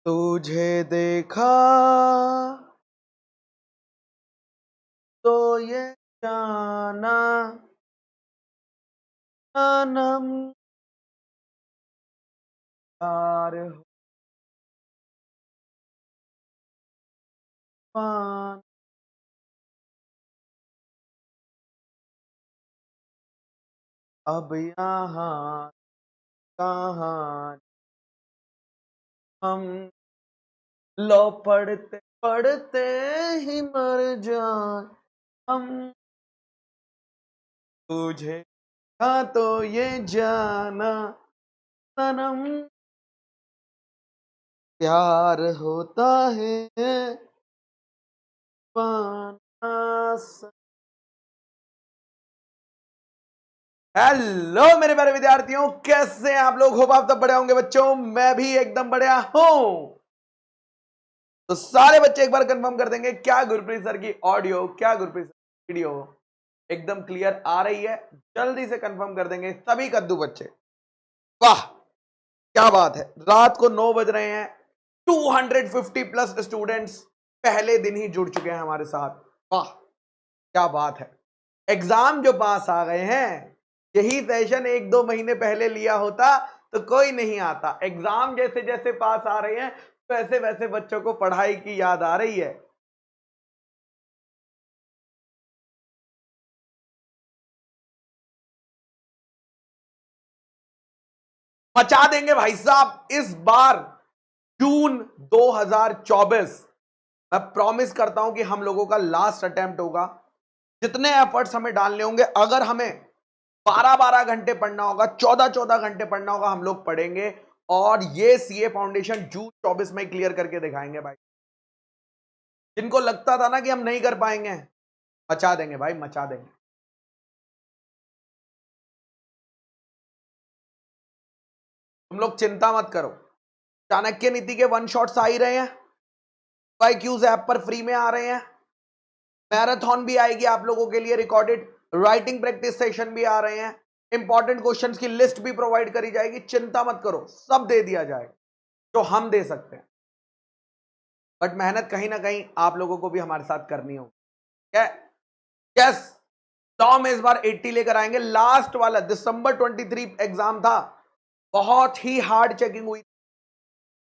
तुझे देखा तो ये जाना सनम प्यार हुआ अब यहाँ कहाँ हम लो पढ़ते पढ़ते ही मर जाए हम तुझे हाँ तो ये जाना सनम प्यार होता है पाना हेलो मेरे प्यारे विद्यार्थियों, कैसे हैं आप लोग? होप आप सब बढ़िया होंगे बच्चों। मैं भी एकदम बढ़िया हूं। तो सारे बच्चे एक बार कंफर्म कर देंगे क्या गुरप्रीत सर की ऑडियो, क्या गुरप्रीत सर की वीडियो एकदम क्लियर आ रही है? जल्दी से कंफर्म कर देंगे सभी कद्दू बच्चे। वाह क्या बात है। रात को 9 बज रहे हैं, 250 प्लस स्टूडेंट्स पहले दिन ही जुड़ चुके हैं हमारे साथ। वाह क्या बात है। एग्जाम जो पास आ गए हैं, यही सेशन 1-2 महीने पहले लिया होता तो कोई नहीं आता। एग्जाम जैसे जैसे पास आ रहे हैं वैसे वैसे बच्चों को पढ़ाई की याद आ रही है। मचा देंगे भाई साहब इस बार। जून 2024 मैं प्रॉमिस करता हूं कि हम लोगों का लास्ट अटेम्प्ट होगा। जितने एफर्ट्स हमें डालने होंगे, अगर हमें 12-12 घंटे पढ़ना होगा, 14-14 घंटे पढ़ना होगा, हम लोग पढ़ेंगे और ये सीए फाउंडेशन जून 24 में क्लियर करके दिखाएंगे भाई। जिनको लगता था ना कि हम नहीं कर पाएंगे, मचा देंगे भाई, मचा देंगे। तुम लोग चिंता मत करो। चाणक्य नीति के वन शॉट्स आ ही रहे हैं, क्यूज ऐप पर फ्री में आ रहे हैं। मैराथन भी आएगी आप लोगों के लिए रिकॉर्डेड, राइटिंग प्रैक्टिस सेशन भी आ रहे हैं, इंपॉर्टेंट क्वेश्चंस की लिस्ट भी प्रोवाइड करी जाएगी। चिंता मत करो, सब दे दिया जाएगा जो हम दे सकते हैं। बट मेहनत कहीं ना कहीं आप लोगों को भी हमारे साथ करनी होगी। यस, लॉ में इस बार 80 लेकर आएंगे। लास्ट वाला दिसंबर 23 एग्जाम था, बहुत ही हार्ड चेकिंग हुई।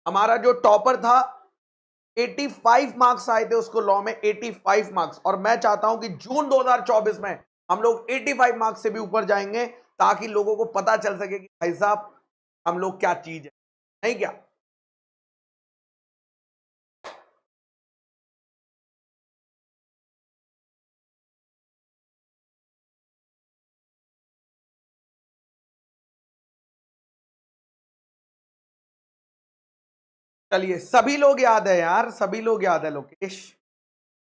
हमारा जो टॉपर था 85 मार्क्स आए थे उसको लॉ में, 85 मार्क्स। और मैं चाहता हूं कि जून 2024 में हम लोग 85 मार्क्स से भी ऊपर जाएंगे, ताकि लोगों को पता चल सके कि भाई साहब हम लोग क्या चीज है, नहीं क्या? चलिए, सभी लोग याद है यार, सभी लोग याद है लोकेश।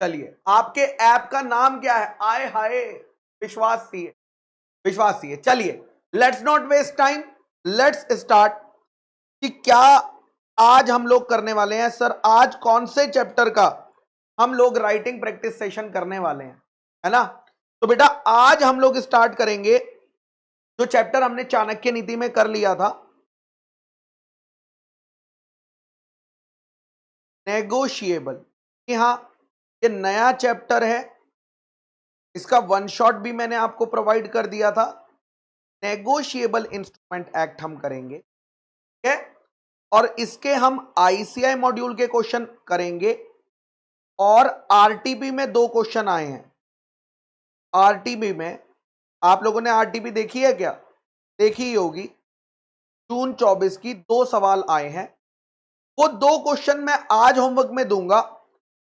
चलिए, आपके ऐप का नाम क्या है? आए हाय, विश्वास सी है, विश्वास सी है। चलिए, let's not waste time, let's start. कि क्या आज हम लोग करने वाले हैं? सर आज कौन से चैप्टर का हम लोग राइटिंग प्रैक्टिस सेशन करने वाले हैं, है ना? तो बेटा आज हम लोग स्टार्ट करेंगे जो चैप्टर हमने चाणक्य नीति में कर लिया था, नेगोशिएबल। कि हाँ, ये नया चैप्टर है, इसका वन शॉट भी मैंने आपको प्रोवाइड कर दिया था। नेगोशिएबल इंस्ट्रूमेंट एक्ट हम करेंगे, ठीक है? और इसके हम आईसीआई मॉड्यूल के क्वेश्चन करेंगे। और आरटीपी में 2 क्वेश्चन आए हैं। आरटीपी में आप लोगों ने आरटीपी देखी है क्या? देखी ही होगी। जून 24 की 2 सवाल आए हैं, वो 2 क्वेश्चन मैं आज होमवर्क में दूंगा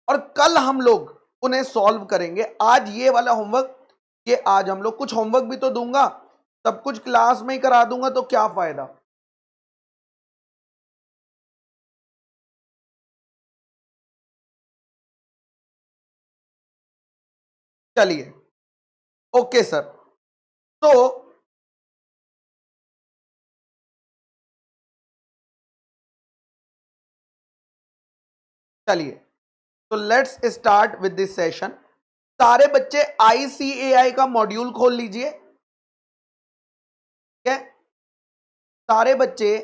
और कल हम लोग उन्हें सॉल्व करेंगे। आज ये वाला होमवर्क, ये आज हम लोग कुछ होमवर्क भी तो दूंगा, सब कुछ क्लास में ही करा दूंगा तो क्या फायदा। चलिए, ओके सर। तो चलिए, तो let's start with this session. सारे बच्चे आईसीएआई का मॉड्यूल खोल लीजिए, ठीक है? सारे बच्चे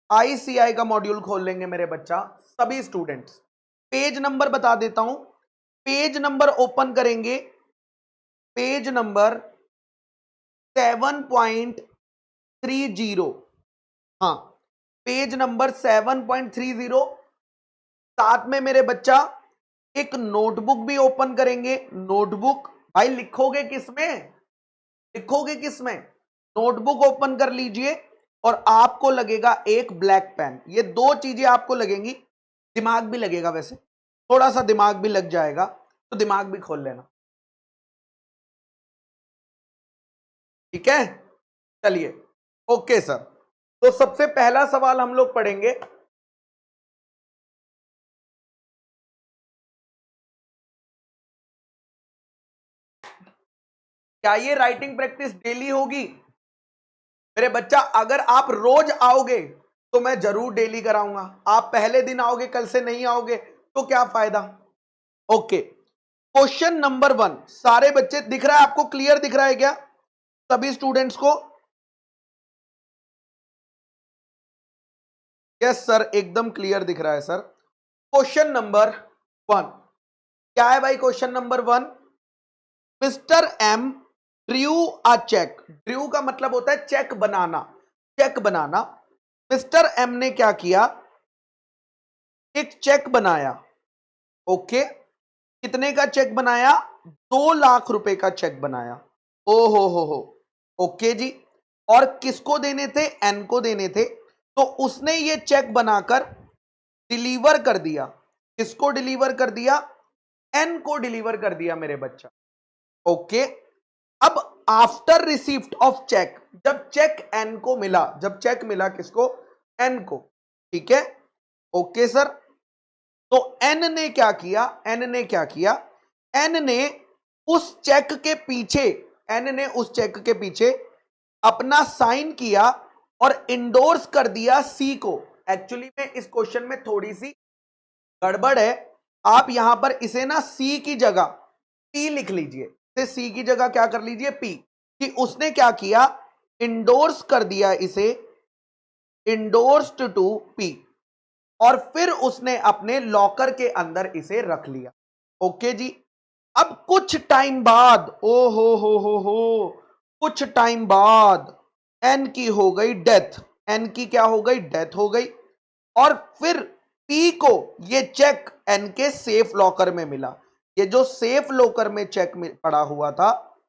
आईसीआई का मॉड्यूल खोल लेंगे मेरे बच्चा सभी स्टूडेंट्स। पेज नंबर बता देता हूं, पेज नंबर ओपन करेंगे, पेज नंबर 7.30। हाँ, पेज नंबर 7.30। साथ में मेरे बच्चा एक नोटबुक भी ओपन करेंगे। नोटबुक भाई लिखोगे किसमें, लिखोगे किसमें? नोटबुक ओपन कर लीजिए और आपको लगेगा एक ब्लैक पेन। ये दो चीजें आपको लगेंगी, दिमाग भी लगेगा, वैसे थोड़ा सा दिमाग भी लग जाएगा, तो दिमाग भी खोल लेना, ठीक है? चलिए, ओके सर। तो सबसे पहला सवाल हम लोग पढ़ेंगे। क्या ये राइटिंग प्रैक्टिस डेली होगी? मेरे बच्चा अगर आप रोज आओगे तो मैं जरूर डेली कराऊंगा। आप पहले दिन आओगे, कल से नहीं आओगे तो क्या फायदा? Okay, question number 1। सारे बच्चे दिख रहा है आपको? क्लियर दिख रहा है क्या सभी स्टूडेंट्स को? यस सर, एकदम क्लियर दिख रहा है सर। क्वेश्चन नंबर 1 क्या है भाई? Question number 1, mister M drew a cheque. Drew का मतलब होता है चेक बनाना, चेक बनाना। मिस्टर एम ने क्या किया? एक चेक बनाया। ओके, कितने का चेक बनाया? 2 लाख रुपए का चेक बनाया। ओ हो, ओके जी। और किसको देने थे? एन को देने थे। तो उसने ये चेक बनाकर डिलीवर कर दिया। किसको डिलीवर कर दिया? एन को डिलीवर कर दिया मेरे बच्चा। ओके, अब आफ्टर रिसीप्ट ऑफ चेक, जब चेक एन को मिला, जब चेक मिला किसको? एन को, ठीक है? ओके सर, तो एन ने क्या किया? एन ने क्या किया? एन ने उस चेक के पीछे, एन ने उस चेक के पीछे अपना साइन किया और इंडोर्स कर दिया सी को। एक्चुअली में इस क्वेश्चन में थोड़ी सी गड़बड़ है। आप यहां पर इसे ना सी की जगह पी लिख लीजिए, इसे सी की जगह क्या कर लीजिए? पी। कि उसने क्या किया? इंडोर्स कर दिया इसे, इंडोर्स्ड टू पी, और फिर उसने अपने लॉकर के अंदर इसे रख लिया। ओके जी। अब कुछ टाइम बाद, ओ हो, कुछ टाइम बाद एन की हो गई डेथ। एन की क्या हो गई? डेथ हो गई। और फिर पी को ये चेक एन के सेफ लॉकर में मिला। ये जो सेफ लॉकर में चेक पड़ा हुआ था,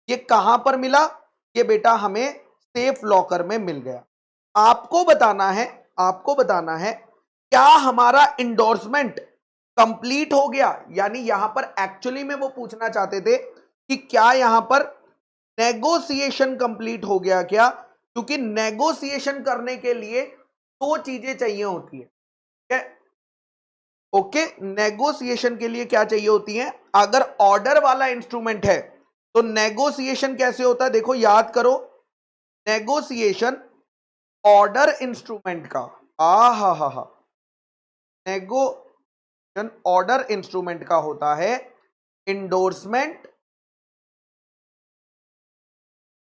ये कहां पर मिला? ये बेटा हमें सेफ लॉकर में मिल गया। आपको बताना है, आपको बताना है क्या हमारा इंडोर्समेंट कंप्लीट हो गया? यानी यहां पर एक्चुअली में वो पूछना चाहते थे कि क्या यहां पर नेगोशिएशन कंप्लीट हो गया क्या? क्योंकि नेगोशिएशन करने के लिए दो चीजें चाहिए होती है, ठीक है? ओके, नेगोशिएशन के लिए क्या चाहिए होती है? अगर ऑर्डर वाला इंस्ट्रूमेंट है तो नेगोशिएशन कैसे होता है? देखो याद करो, नेगोशिएशन ऑर्डर इंस्ट्रूमेंट का, हा, नेगोशिएशन ऑर्डर इंस्ट्रूमेंट का होता है इंडोर्समेंट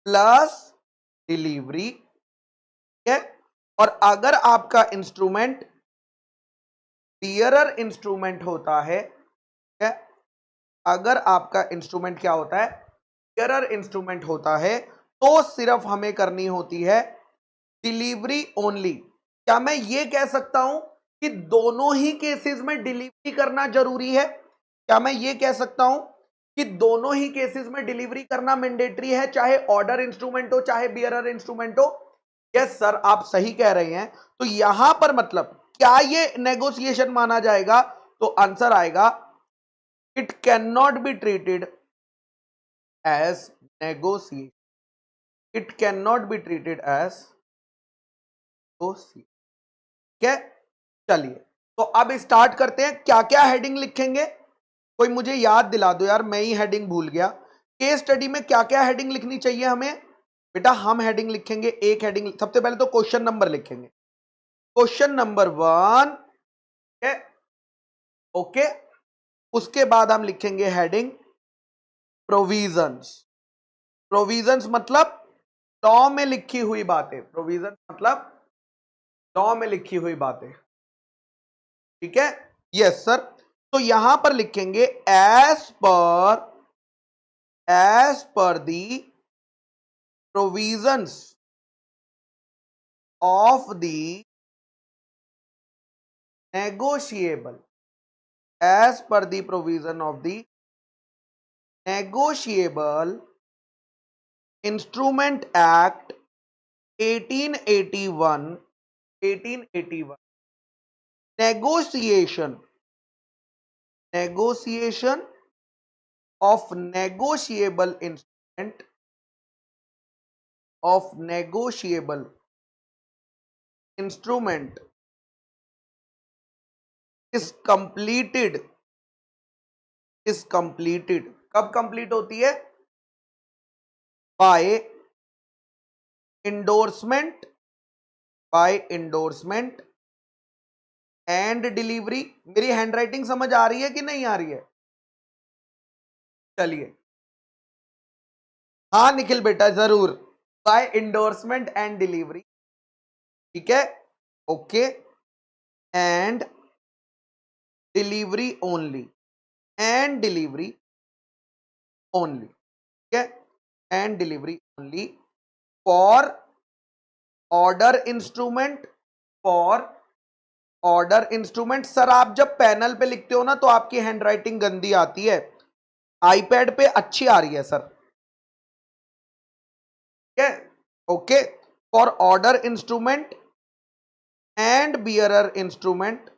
प्लस डिलीवरी, ठीक है? और अगर आपका इंस्ट्रूमेंट बियरर इंस्ट्रूमेंट होता है, ठीक है? अगर आपका इंस्ट्रूमेंट क्या होता है? बियरर इंस्ट्रूमेंट होता है, तो सिर्फ हमें करनी होती है डिलीवरी ओनली। क्या मैं ये कह सकता हूं कि दोनों ही केसेस में डिलीवरी करना जरूरी है? क्या मैं ये कह सकता हूं कि दोनों ही केसेस में डिलीवरी करना मैंडेटरी है, चाहे ऑर्डर इंस्ट्रूमेंट हो चाहे बियरर इंस्ट्रूमेंट हो? यस सर, आप सही कह रहे हैं। तो यहां पर मतलब क्या ये नेगोशिएशन माना जाएगा? तो आंसर आएगा it cannot be treated as negotiation, it cannot be treated as negotiation, ठीक है? चलिए, तो अब स्टार्ट करते हैं। क्या क्या हेडिंग लिखेंगे? कोई मुझे याद दिला दो यार, मैं ही हेडिंग भूल गया। केस स्टडी में क्या क्या हेडिंग लिखनी चाहिए हमें? बेटा हम हेडिंग लिखेंगे, एक हेडिंग सबसे पहले तो क्वेश्चन नंबर लिखेंगे, क्वेश्चन नंबर 1, ओके। उसके बाद हम लिखेंगे हेडिंग प्रोविजंस। प्रोविजंस मतलब लॉ में लिखी हुई बातें, प्रोविजंस मतलब लॉ में लिखी हुई बातें, ठीक है। Yes sir. तो यहां पर लिखेंगे as per the provisions of the negotiable, as per the provision of the negotiable instrument act 1881 negotiation of negotiable instrument is completed कब कंप्लीट होती है? By endorsement and delivery. मेरी हैंडराइटिंग समझ आ रही है कि नहीं आ रही है? चलिए, हाँ निखिल बेटा जरूर, बाय इंडोर्समेंट एंड डिलीवरी, ठीक है, ओके, एंड डिलीवरी ओनली, ठीक है, and delivery only for order instrument. Sir आप जब पैनल पे लिखते हो ना तो आपकी हैंडराइटिंग गंदी आती है, आईपैड पे अच्छी आ रही है सर, ठीक है, okay, for order instrument and bearer instrument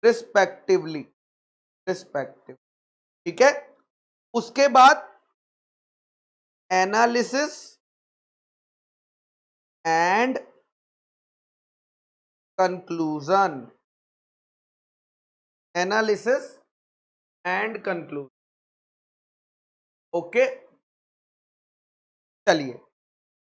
respectively, ठीक है। उसके बाद एनालिसिस एंड कंक्लूजन, ओके। चलिए,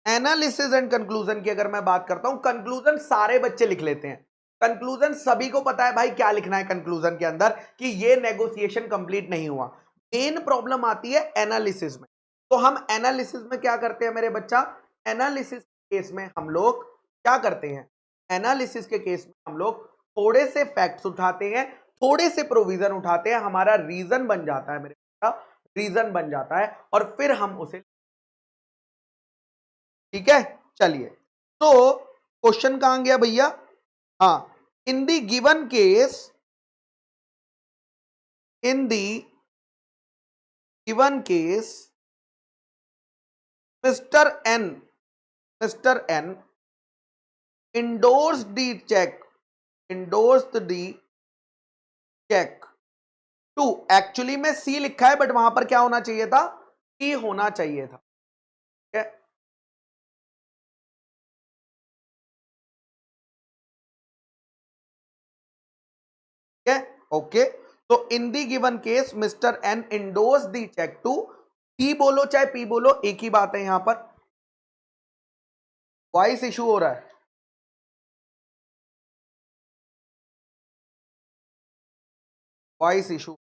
एनालिसिस एंड कंक्लूजन की अगर मैं बात करता हूं, कंक्लूजन सारे बच्चे लिख लेते हैं, कंक्लूजन सभी को पता है भाई क्या लिखना है कंक्लूजन के अंदर, कि ये नेगोशिएशन कंप्लीट नहीं हुआ। मेन प्रॉब्लम आती है एनालिसिस में। तो हम एनालिसिस में क्या करते हैं मेरे बच्चा? एनालिसिस केस में हम लोग क्या करते हैं? एनालिसिस के केस में हम लोग थोड़े से फैक्ट्स उठाते हैं, थोड़े से प्रोविजन उठाते हैं, हमारा रीजन बन जाता है मेरे बच्चा, रीजन बन जाता है, और फिर हम उसे, ठीक है। चलिए, तो क्वेश्चन कहां गया भैया? हाँ, in the given case, mister N endorsed the check to, actually में सी लिखा है बट वहां पर क्या होना चाहिए था? ई होना चाहिए था, ठीक है, ओके। तो in the given case mister N endorse the check to, P बोलो चाहे पी बोलो एक ही बात है, यहां पर वॉइस इशू हो रहा है, वॉइस इशू,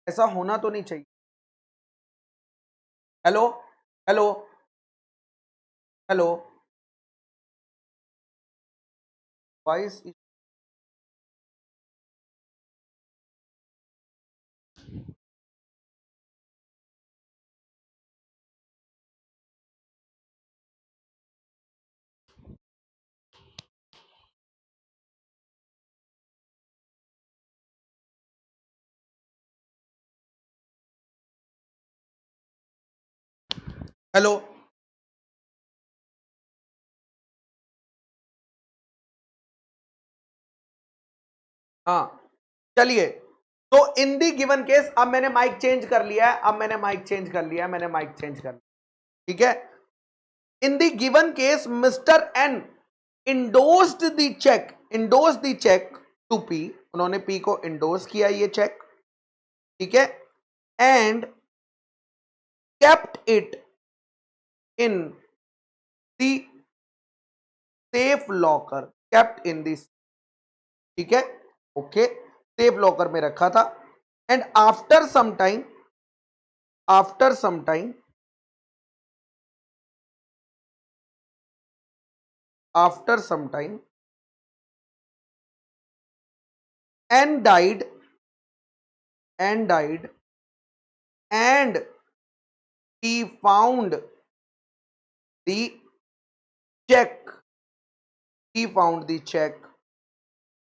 ऐसा होना तो नहीं चाहिए। Hello hello hello, voice, hello, हाँ चलिए। तो इन दी गिवन केस, अब मैंने माइक चेंज कर लिया है, ठीक है। In the given case mister N endorsed the check to P, उन्होंने पी को इंडोर्स किया ये चेक, ठीक है, and kept it in the safe locker, ठीक है, ओके, सेफ लॉकर में रखा था। And after some time after some time, and died, and he found the check,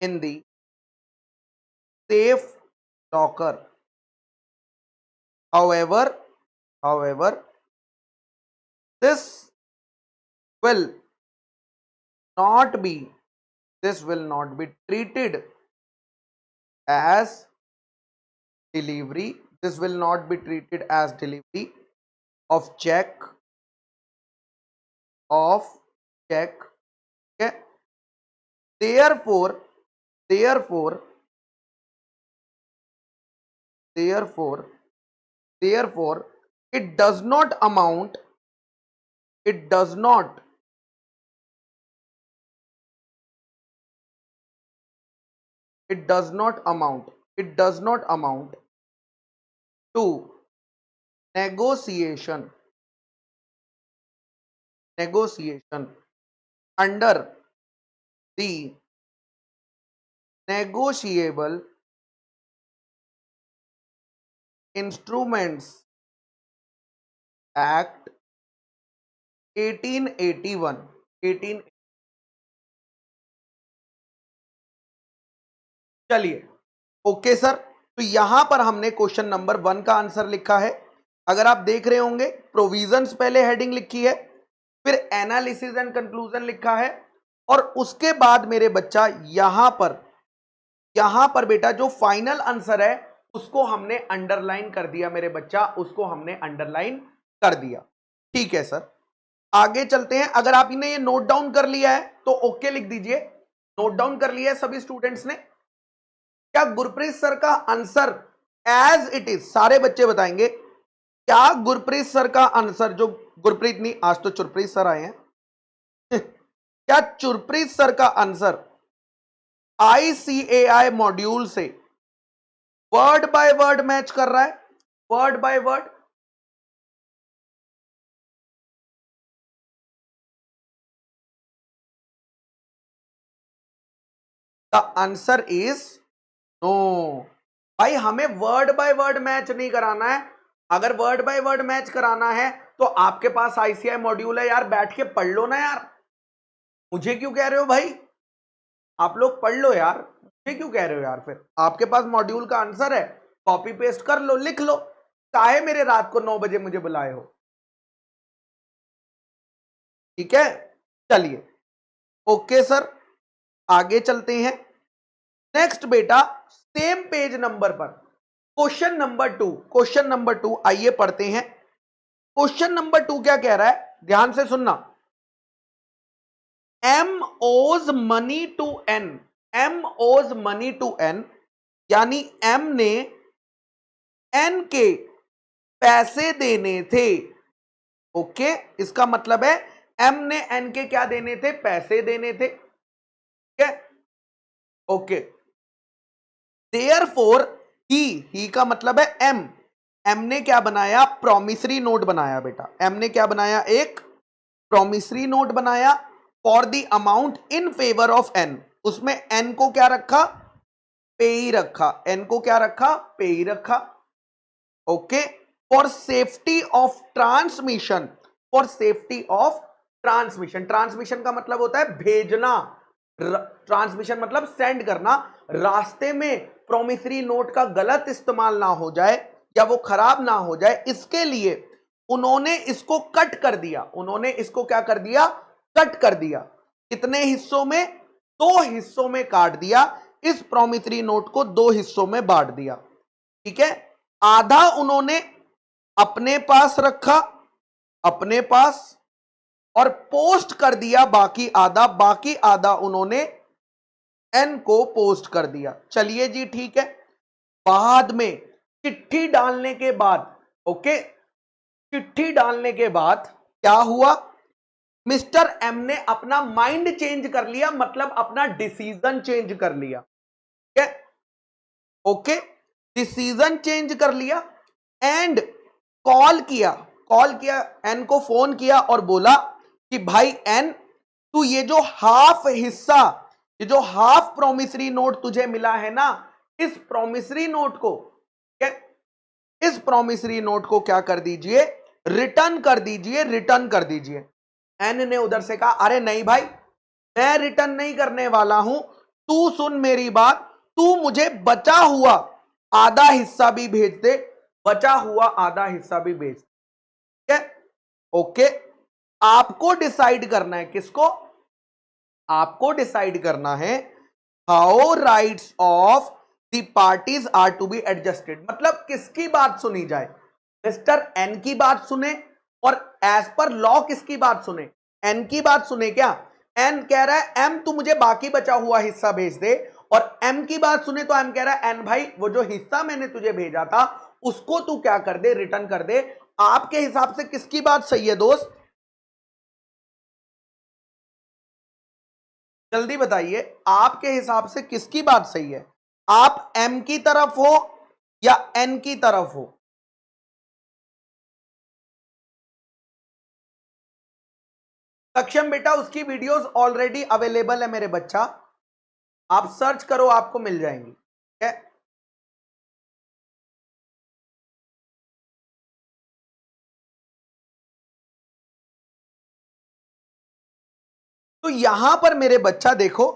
in the safe locker. However, this will not be treated as delivery. This will not be treated as delivery of check. Okay. Therefore, it does not amount. It does not amount to negotiation under the Negotiable Instruments Act 1881। चलिए, okay sir. तो यहां पर हमने question number 1 का answer लिखा है। अगर आप देख रहे होंगे, प्रोविजंस पहले हेडिंग लिखी है, फिर एनालिसिस एंड कंक्लूजन लिखा है, और उसके बाद मेरे बच्चा यहां पर बेटा जो फाइनल आंसर है उसको हमने अंडरलाइन कर दिया मेरे बच्चा, उसको हमने अंडरलाइन कर दिया। ठीक है सर, आगे चलते हैं। अगर आपने ये नोट डाउन कर लिया है तो ओके लिख दीजिए। नोट डाउन कर लिया है सभी स्टूडेंट्स ने? क्या गुरप्रीत सर का आंसर एज इट इज, सारे बच्चे बताएंगे, क्या गुरप्रीत सर का आंसर, जो गुरप्रीत नहीं, आज तो चुरप्रीत सर आए हैं क्या चुरप्रीत सर का आंसर ICAI मॉड्यूल से वर्ड बाय वर्ड मैच कर रहा है? Word by word? The answer is no. भाई हमें वर्ड बाय वर्ड मैच नहीं कराना है। अगर वर्ड बाय वर्ड मैच कराना है तो आपके पास ICAI मॉड्यूल है यार, बैठ के पढ़ लो ना यार। मुझे क्यों कह रहे हो भाई? आप लोग पढ़ लो यार, मुझे क्यों कह रहे हो यार? फिर आपके पास मॉड्यूल का आंसर है, कॉपी पेस्ट कर लो, लिख लो। काहे मेरे रात को 9 बजे मुझे बुलाए हो? ठीक है, चलिए ओके सर, आगे चलते हैं। नेक्स्ट बेटा, सेम पेज नंबर पर क्वेश्चन नंबर टू आइए पढ़ते हैं। क्वेश्चन नंबर 2 क्या कह रहा है, ध्यान से सुनना। M owes money to N, यानी M ने N के पैसे देने थे। ओके, इसका मतलब है M ने N के क्या देने थे? पैसे देने थे। ठीक है, ओके। देयरफॉर ही का मतलब है M ने क्या बनाया? प्रॉमिसरी नोट बनाया बेटा। M ने क्या बनाया? एक प्रॉमिसरी नोट बनाया for the amount in favour of N। उसमें N को क्या रखा? पे ही रखा। N को क्या रखा? पे ही रखा। Okay, for safety of transmission, transmission का मतलब होता है भेजना, ट्रांसमिशन मतलब सेंड करना। रास्ते में प्रोमिसरी नोट का गलत इस्तेमाल ना हो जाए या वो खराब ना हो जाए, इसके लिए उन्होंने इसको कट कर दिया। उन्होंने इसको क्या कर दिया? कट कर दिया। कितने हिस्सों में? 2 हिस्सों में काट दिया। इस प्रोमिसरी नोट को 2 हिस्सों में बांट दिया। ठीक है, आधा उन्होंने अपने पास रखा, अपने पास, और पोस्ट कर दिया बाकी आधा उन्होंने N को पोस्ट कर दिया। चलिए जी, ठीक है। बाद में चिट्ठी डालने के बाद, ओके, चिट्ठी डालने के बाद क्या हुआ? मिस्टर M ने अपना माइंड चेंज कर लिया, मतलब अपना डिसीजन चेंज कर लिया। ठीक है, ओके, डिसीजन चेंज कर लिया। एंड कॉल किया एन को, फोन किया और बोला कि भाई एन, तू ये जो हाफ हिस्सा, ये जो हाफ प्रोमिसरी नोट तुझे मिला है ना, इस प्रोमिसरी नोट को, इस प्रोमिसरी नोट को क्या कर दीजिए, रिटर्न कर दीजिए, रिटर्न कर दीजिए। एन ने उधर से कहा अरे नहीं भाई, मैं रिटर्न नहीं करने वाला हूं, तू सुन मेरी बात, तू मुझे बचा हुआ आधा हिस्सा भी भेज दे, बचा हुआ आधा हिस्सा भी भेज, ठीक है? ओके, आपको डिसाइड करना है, किसको? आपको डिसाइड करना है how rights of the parties are to be adjusted, मतलब किसकी बात सुनी जाए, मिस्टर एन की बात सुने और एज पर लॉ किसकी बात सुने, एन की बात सुने क्या? एन कह रहा है एम तू मुझे बाकी बचा हुआ हिस्सा भेज दे, और एम की बात सुने तो एम कह रहा है एन भाई वो जो हिस्सा मैंने तुझे भेजा था उसको तू क्या कर दे, रिटर्न कर दे। आपके हिसाब से किसकी बात सही है दोस्त? जल्दी बताइए, आपके हिसाब से किसकी बात सही है? आप एम की तरफ हो या एन की तरफ हो? सक्षम बेटा, उसकी वीडियोस ऑलरेडी अवेलेबल है मेरे बच्चा, आप सर्च करो आपको मिल जाएंगी, ठीक है? तो यहां पर मेरे बच्चा देखो,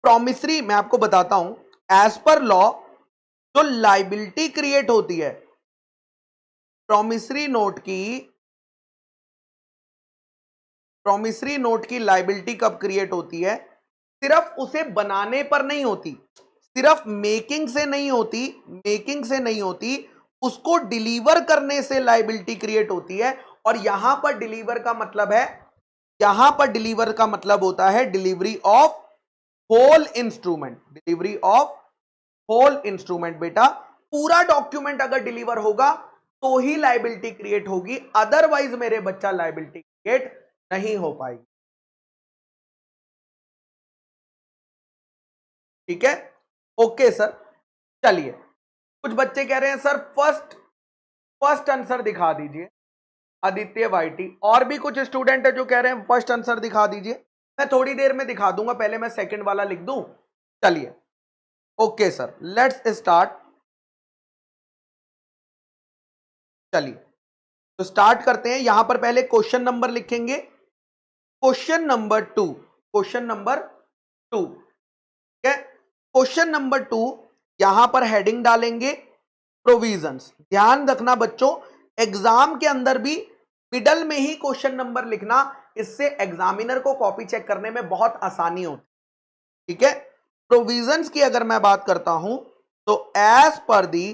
प्रॉमिसरी मैं आपको बताता हूं, एज पर लॉ जो लाइबिलिटी क्रिएट होती है प्रॉमिसरी नोट की, प्रॉमिसरी नोट की लाइबिलिटी कब क्रिएट होती है? सिर्फ उसे बनाने पर नहीं होती, सिर्फ मेकिंग से नहीं होती, मेकिंग से नहीं होती, उसको डिलीवर करने से लाइबिलिटी क्रिएट होती है। और यहां पर डिलीवर का मतलब है, यहां पर डिलीवर का मतलब होता है delivery of whole instrument, delivery of whole instrument. बेटा पूरा डॉक्यूमेंट अगर डिलीवर होगा तो ही लाइबिलिटी क्रिएट होगी, अदरवाइज मेरे बच्चा लाइबिलिटी क्रिएट नहीं हो पाएगी, ठीक है? ओके सर, चलिए, कुछ बच्चे कह रहे हैं सर फर्स्ट फर्स्ट आंसर दिखा दीजिए, आदित्य वाईटी, और भी कुछ स्टूडेंट है जो कह रहे हैं फर्स्ट आंसर दिखा दीजिए, मैं थोड़ी देर में दिखा दूंगा, पहले मैं सेकंड वाला लिख दूं। चलिए, ओके सर, लेट्स स्टार्ट। चलिए तो स्टार्ट करते हैं, यहां पर पहले क्वेश्चन नंबर लिखेंगे, क्वेश्चन नंबर 2, क्वेश्चन नंबर 2, ठीक है? क्वेश्चन नंबर 2, यहां पर हेडिंग डालेंगे प्रोविजंस। ध्यान रखना बच्चों, एग्जाम के अंदर भी मिडल में ही क्वेश्चन नंबर लिखना, इससे एग्जामिनर को कॉपी चेक करने में बहुत आसानी होती, ठीक है? प्रोविजंस की अगर मैं बात करता हूं तो as per the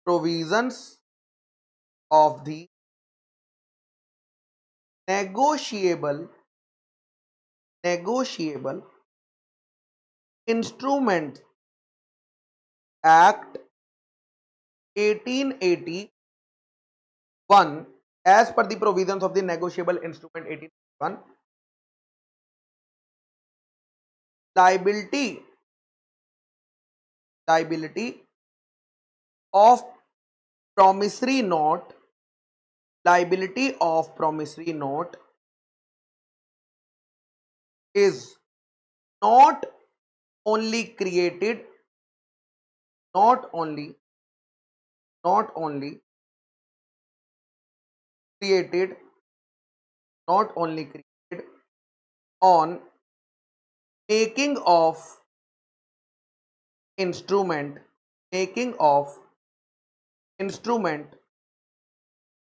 provisions of the negotiable instrument act 1881, as per the provisions of the negotiable instrument 1881, liability of promissory note, liability of promissory note is not only created, not only created, not only created on making of instrument, making of instrument,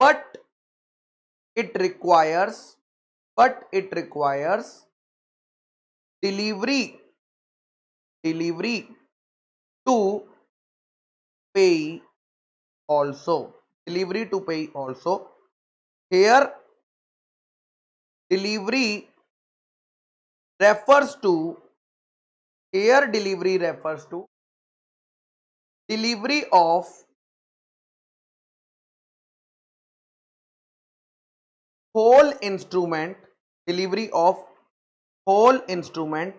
but it requires, delivery to pay also, delivery to pay also. Here delivery refers to, here delivery refers to delivery of whole instrument, delivery of whole instrument,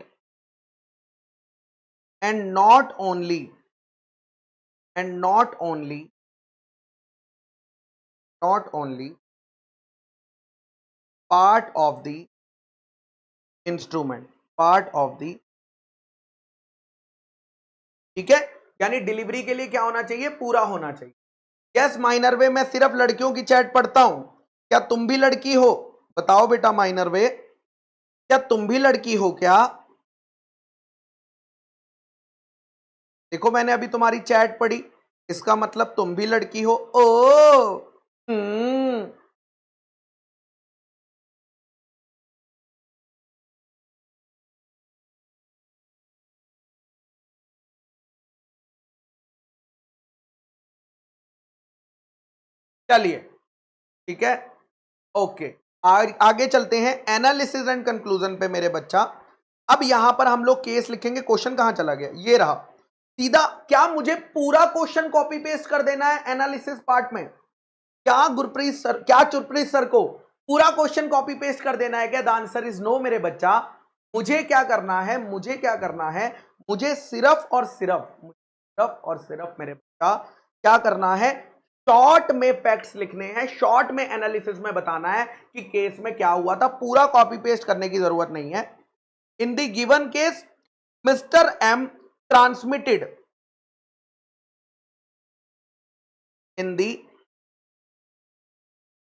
and not only and not only part of the instrument, part of the, ठीक है, यानी delivery के लिए क्या होना चाहिए, पूरा होना चाहिए। यस माइनर वे, मैं सिर्फ लड़कियों की चैट पढ़ता हूं, क्या तुम भी लड़की हो? बताओ बेटा माइनर वे, क्या तुम भी लड़की हो क्या? देखो मैंने अभी तुम्हारी चैट पढ़ी, इसका मतलब तुम भी लड़की हो। ओ चलिए ठीक है, ओके। आगे चलते हैं एनालिसिस एंड कंक्लूजन पे मेरे बच्चा। अब यहां पर हम लोग केस लिखेंगे। क्वेश्चन कहां चला गया, ये रहा सीधा। क्या मुझे पूरा क्वेश्चन कॉपी पेस्ट कर देना है एनालिसिस पार्ट में? क्या गुरप्रीत सर, क्या चुरप्रीत सर को पूरा क्वेश्चन कॉपी पेस्ट कर देना है क्या? द आंसर इज नो मेरे बच्चा। मुझे क्या करना है, मुझे क्या करना है, मुझे सिर्फ और सिर्फ मेरे बच्चा क्या करना है, शॉर्ट में फैक्ट्स लिखने हैं, शॉर्ट में एनालिसिस में बताना है कि केस में क्या हुआ था। पूरा कॉपी पेस्ट करने की जरूरत नहीं है। In the given case mister M transmitted, in the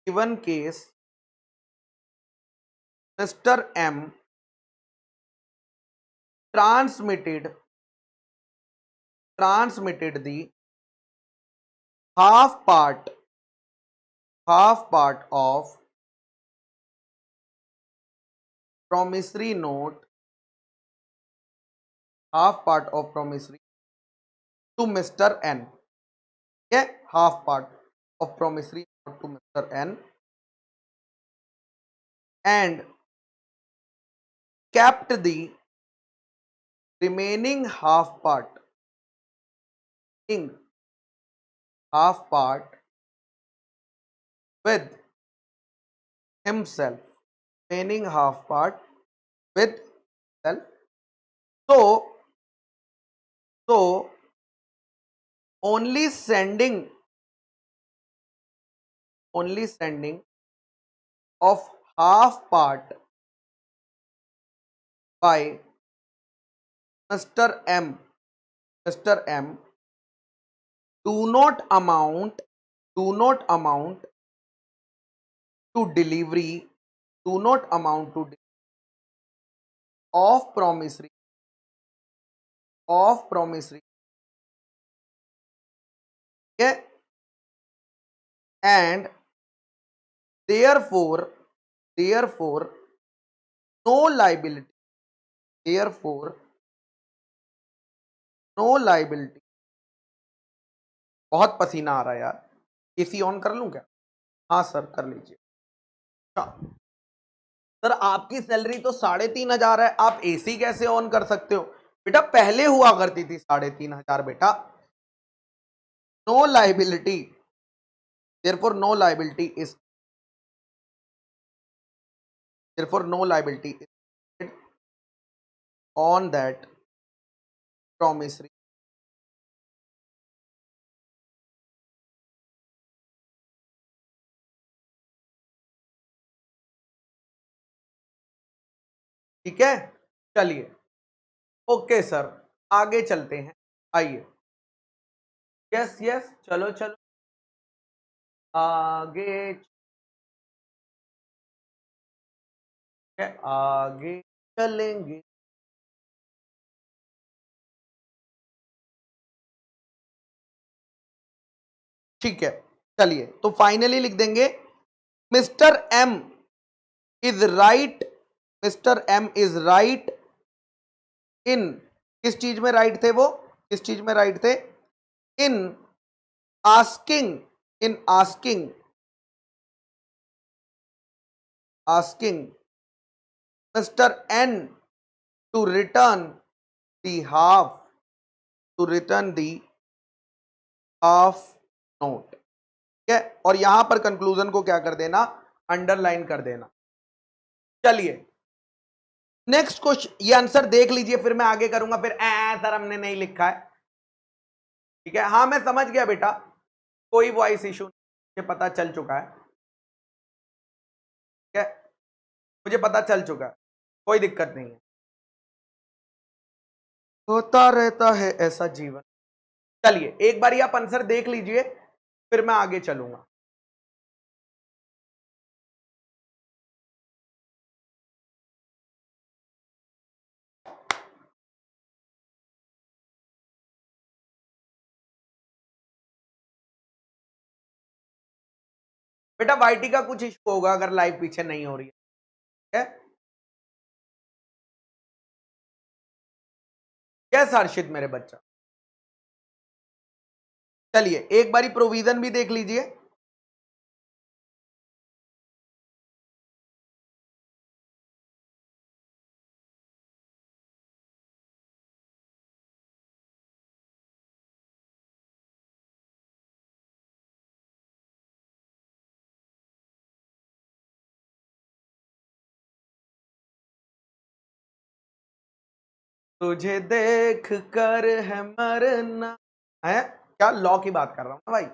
given case Mr. M transmitted the half part of promissory note, half part of promissory to Mr. N. Yeah, half part of promissory note to Mr. N and kept the remaining half part with himself, remaining half part with self. So only sending of half part by Mr. M do not amount to delivery of promissory okay? And therefore no liability बहुत पसीना आ रहा है यार, AC on कर लूं क्या? हाँ sir कर लीजिए। सर आपकी सैलरी तो 3,500 है, आप एसी कैसे ऑन कर सकते हो? बेटा पहले हुआ करती थी 3,500 बेटा। No liability, therefore no liability is on that promissory ठीक है। चलिए ओके सर आगे चलते हैं, आइए। यस यस चलो चलो आगे आगे चलेंगे। ठीक है चलिए, तो फाइनली लिख देंगे mister M is right, mister M is right in, किस चीज में राइट थे वो, किस चीज में राइट थे? In asking Mr. N to return the half note, ठीक है। और यहां पर कंक्लूजन को क्या कर देना, अंडरलाइन कर देना। चलिए नेक्स्ट क्वेश्चन, ये आंसर देख लीजिए फिर मैं आगे करूंगा, फिर सर हमने नहीं लिखा है, ठीक है, हाँ मैं समझ गया बेटा, कोई वॉइस इशू मुझे पता चल चुका है, ठीक है, मुझे पता चल चुका है, कोई दिक्कत नहीं है, होता रहता है ऐसा जीवन। चलिए एक बार आप आंसर देख लीजिए, फिर मैं आगे चलूंगा। बेटा वाईटी का कुछ इशू होगा अगर लाइव पीछे नहीं हो रही है, ठीक है। यस हर्षित मेरे बच्चा, चलिए एक बारी प्रोविजन भी देख लीजिए। तुझे देख कर है मरना है, क्या लॉ की बात कर रहा हूं ना भाई,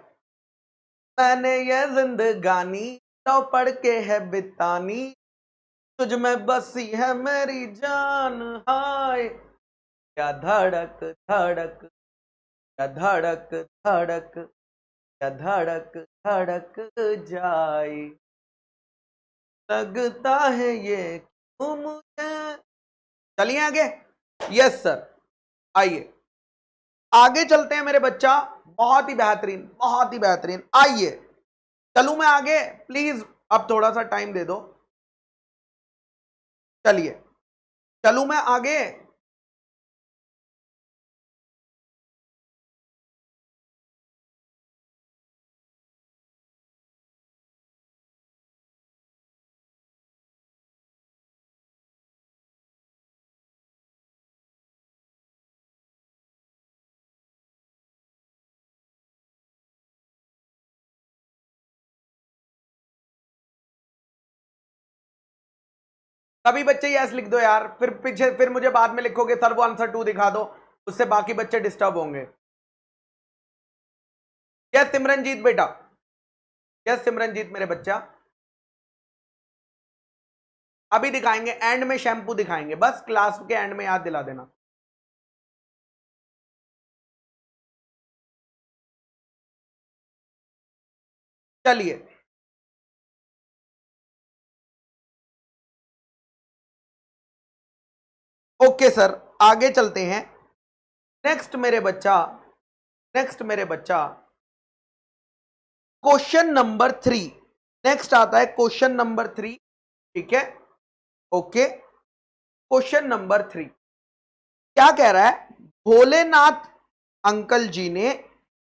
मैंने ये जिंदगानी लॉ पढ़ के है बितानी, तुझ में बसी है मेरी जान, हाय क्या धड़क धड़क, क्या धड़क धड़क, क्या धड़क धड़क जाए, लगता है ये क्यों मुझे। चलिए आगे, यस सर, आइए आगे चलते हैं मेरे बच्चा, बहुत ही बेहतरीन बहुत ही बेहतरीन, आइए चलूं मैं आगे प्लीज, अब थोड़ा सा टाइम दे दो, चलिए चलूं मैं आगे। सभी बच्चे यस लिख दो यार, फिर पीछे फिर मुझे बाद में लिखोगे सर वो आंसर 2 दिखा दो, उससे बाकी बच्चे डिस्टर्ब होंगे। यस सिमरनजीत बेटा, यस सिमरनजीत मेरे बच्चा, अभी दिखाएंगे, एंड में शैम्पू दिखाएंगे, बस क्लास के एंड में याद दिला देना। चलिए ओके सर, आगे चलते हैं। नेक्स्ट मेरे बच्चा, नेक्स्ट मेरे बच्चा, क्वेश्चन नंबर 3, नेक्स्ट आता है क्वेश्चन नंबर 3, ठीक है, ओके। क्वेश्चन नंबर 3 क्या कह रहा है, भोलेनाथ अंकल जी ने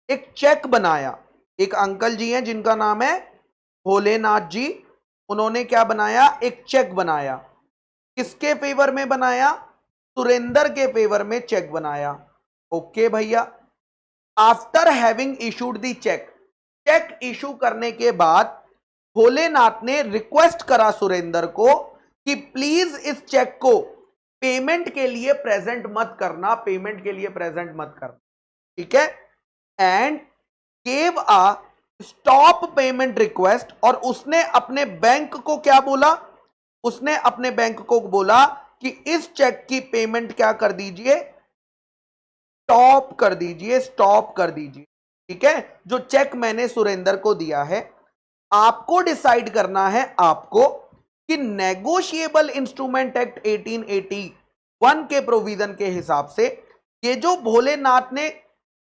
एक चेक बनाया, एक अंकल जी हैं जिनका नाम है भोलेनाथ जी, उन्होंने क्या बनाया, एक चेक बनाया, किसके फेवर में बनाया, सुरेंद्र के फेवर में चेक बनाया, ओके भैया। आफ्टर हैविंग इशूड दी चेक, चेक इशू करने के बाद भोलेनाथ ने रिक्वेस्ट करा सुरेंद्र को कि प्लीज इस चेक को पेमेंट के लिए प्रेजेंट मत करना, पेमेंट के लिए प्रेजेंट मत करना, ठीक है, and gave a stop payment request, और उसने अपने बैंक को क्या बोला, उसने अपने बैंक को बोला कि इस चेक की पेमेंट क्या कर दीजिए, स्टॉप कर दीजिए, स्टॉप कर दीजिए, ठीक है। जो चेक मैंने सुरेंद्र को दिया है, आपको डिसाइड करना है आपको कि नेगोशिएबल इंस्ट्रूमेंट एक्ट 1881 के प्रोविजन के हिसाब से ये जो भोलेनाथ ने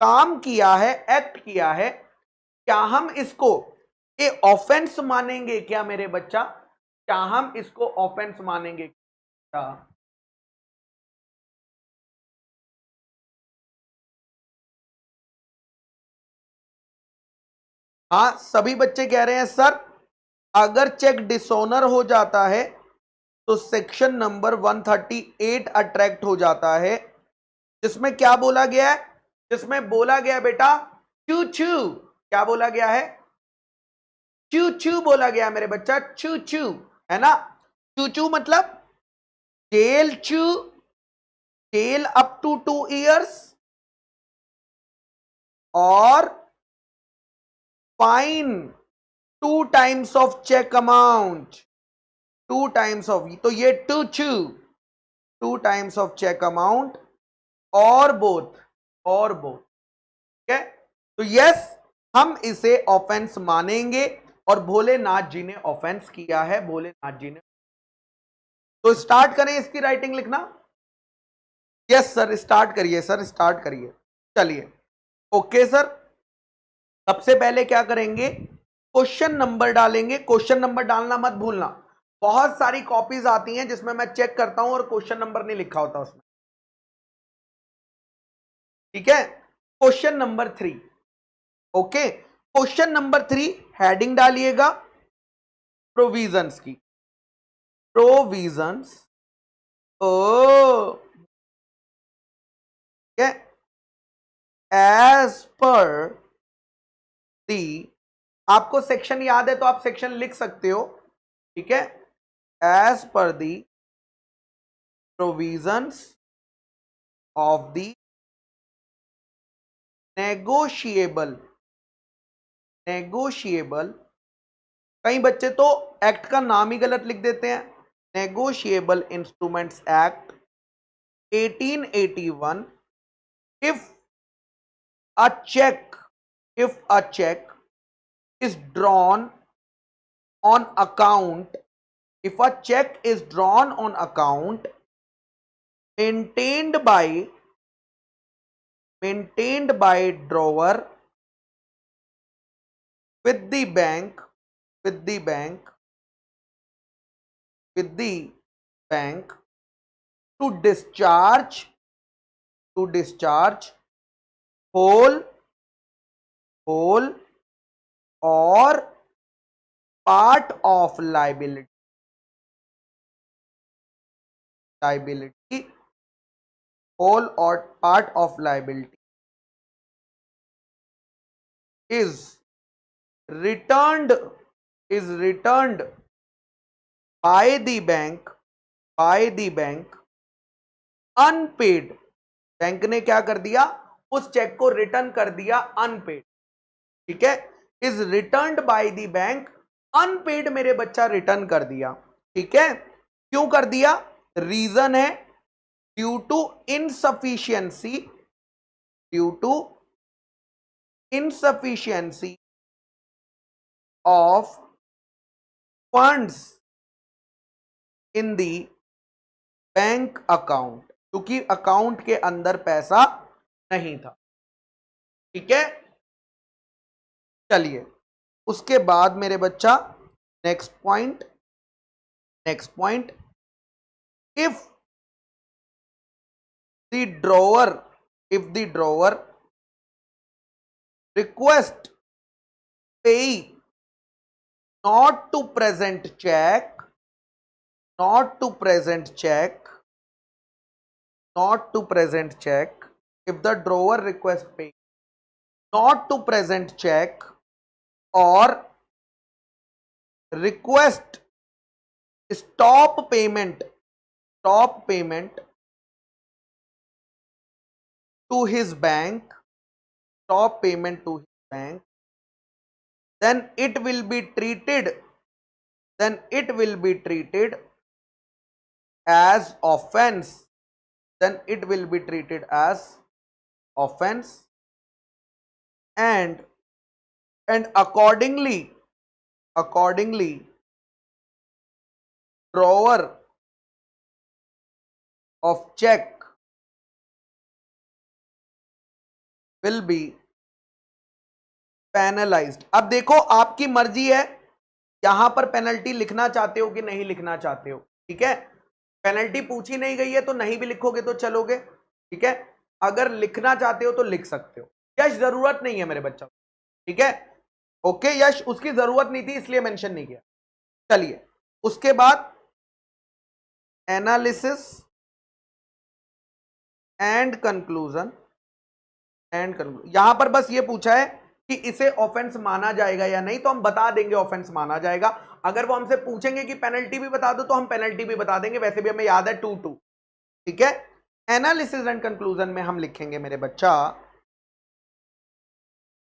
काम किया है, एक्ट किया है, क्या हम इसको ये ऑफेंस मानेंगे क्या मेरे बच्चा, क्या हम इसको ऑफेंस मानेंगे क्या? हाँ सभी बच्चे कह रहे हैं सर, अगर चेक डिसऑनर हो जाता है तो सेक्शन नंबर 138 अट्रैक्ट हो जाता है, जिसमें क्या बोला गया है, जिसमें बोला गया बेटा चू चू, क्या बोला गया है, चू चू बोला गया मेरे बच्चा, चू चू, है ना, चू चू मतलब जेल चू, जेल अप टू 2 years, और fine 2 times of cheque amount, 2 times of, तो ये 2 टाइम्स ऑफ चेक अमाउंट और बोथ, ठीक है। तो यस, हम इसे ऑफेंस मानेंगे और भोलेनाथ जी ने ऑफेंस किया है, भोलेनाथ जी ने। तो स्टार्ट करें इसकी राइटिंग लिखना। यस सर, स्टार्ट करिए सर, स्टार्ट करिए। चलिए, ओके सर। सबसे पहले क्या करेंगे, क्वेश्चन नंबर डालेंगे। क्वेश्चन नंबर डालना मत भूलना, बहुत सारी कॉपीज आती हैं जिसमें मैं चेक करता हूं और क्वेश्चन नंबर नहीं लिखा होता उसमें, ठीक है। Question number 3, okay. Question number 3 heading डालिएगा प्रोविजंस की, प्रोविजंस, ओ, एज पर दी, आपको सेक्शन याद है तो आप सेक्शन लिख सकते हो, ठीक है। As per the provisions of the negotiable, negotiable, कई बच्चे तो एक्ट का नाम ही गलत लिख देते हैं, negotiable instruments act 1881, if a cheque, if a check is drawn on account, if a check is drawn on account maintained by drawer with the bank, with the bank, with the bank to discharge, to discharge whole or part of liability, liability, whole or part of liability is returned, is returned by the bank, by the bank unpaid, bank ने क्या कर दिया, उस check को return कर दिया unpaid, ठीक है। Is returned by the bank unpaid, मेरे बच्चा रिटर्न कर दिया, ठीक है। क्यों कर दिया, रीजन है due to insufficiency, due to insufficiency of funds in the bank account, क्योंकि अकाउंट के अंदर पैसा नहीं था, ठीक है। चलिए, उसके बाद मेरे बच्चा next point, next point, if the drawer, if the drawer request pay not to present check, not to present check, not to present check, if the drawer request pay not to present check or request stop payment, stop payment to his bank, stop payment to his bank, then it will be treated, then it will be treated as offense, then it will be treated as offense, and accordingly drawer of check will be penalized। अब देखो, आपकी मर्जी है, यहां पर penalty लिखना चाहते हो कि नहीं लिखना चाहते हो, ठीक है। पेनल्टी पूछी नहीं गई है तो नहीं भी लिखोगे तो चलोगे, ठीक है। अगर लिखना चाहते हो तो लिख सकते हो। यश जरूरत नहीं है मेरे बच्चों, ठीक है, ओके। यश उसकी जरूरत नहीं थी इसलिए मेंशन नहीं किया। चलिए, उसके बाद analysis and conclusion, and conclusion, यहां पर बस ये पूछा है कि इसे ऑफेंस माना जाएगा या नहीं, तो हम बता देंगे ऑफेंस माना जाएगा। अगर वो हमसे पूछेंगे कि पेनल्टी भी बता दो तो हम पेनल्टी भी बता देंगे, वैसे भी हमें याद है 2-2, ठीक है। एनालिसिस एंड कंक्लूजन में हम लिखेंगे मेरे बच्चा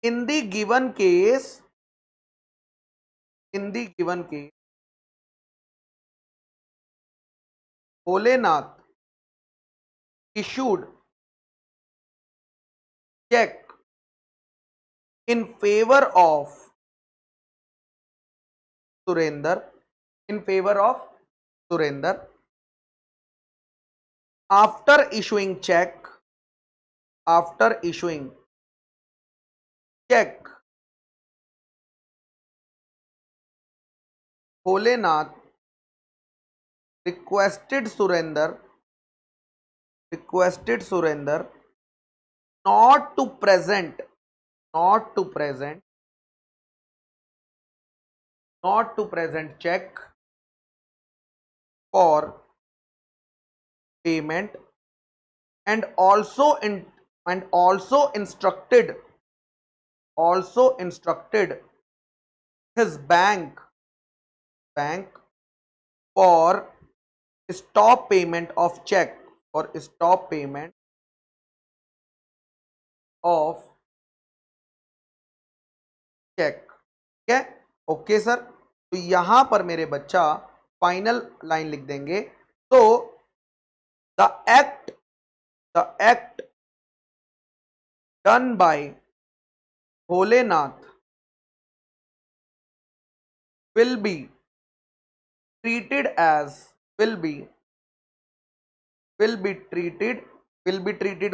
in the given case, Bholenath issued check in favor of Surender, after issuing check, Bholenath requested Surender not to present check for payment, and also instructed his bank for stop payment of check, ठीक है। Okay sir, तो यहां पर मेरे बच्चा final line लिख देंगे। तो the act done by Bholenath will be treated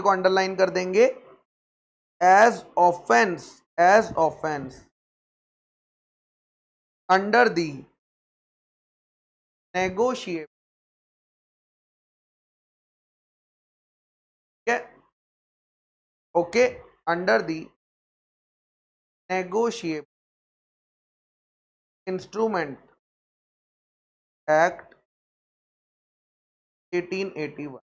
को अंडरलाइन कर देंगे, as offence under the negotiate, okay, under the negotiate instrument act 1881।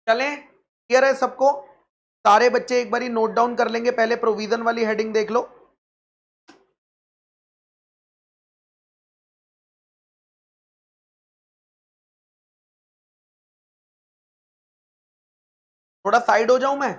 चलें, क्लियर है सबको? सारे बच्चे एक बारी नोट डाउन कर लेंगे, पहले प्रोविजन वाली हेडिंग देख लो। थोड़ा साइड हो जाऊं मैं?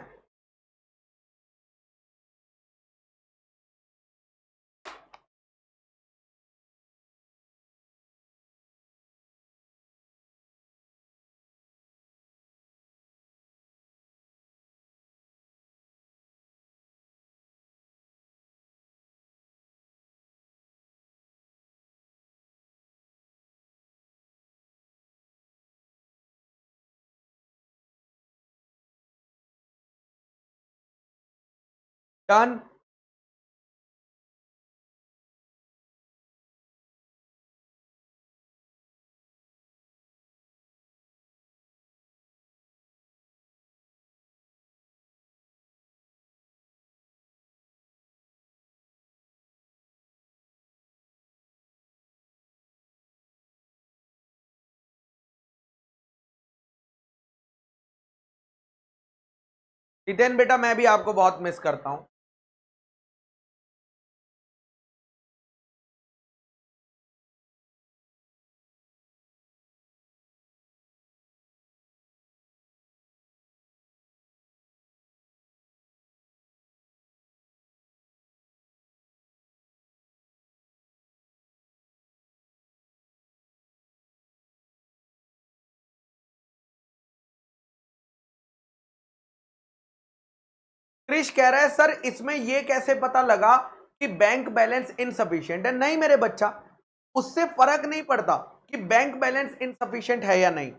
डन। जितेन बेटा, मैं भी आपको बहुत मिस करता हूं। क्रिश कह रहा है सर इसमें यह कैसे पता लगा कि बैंक बैलेंस इनसफिशिएंट है? नहीं मेरे बच्चा, उससे फर्क नहीं पड़ता कि बैंक बैलेंस इनसफिशिएंट है या नहीं।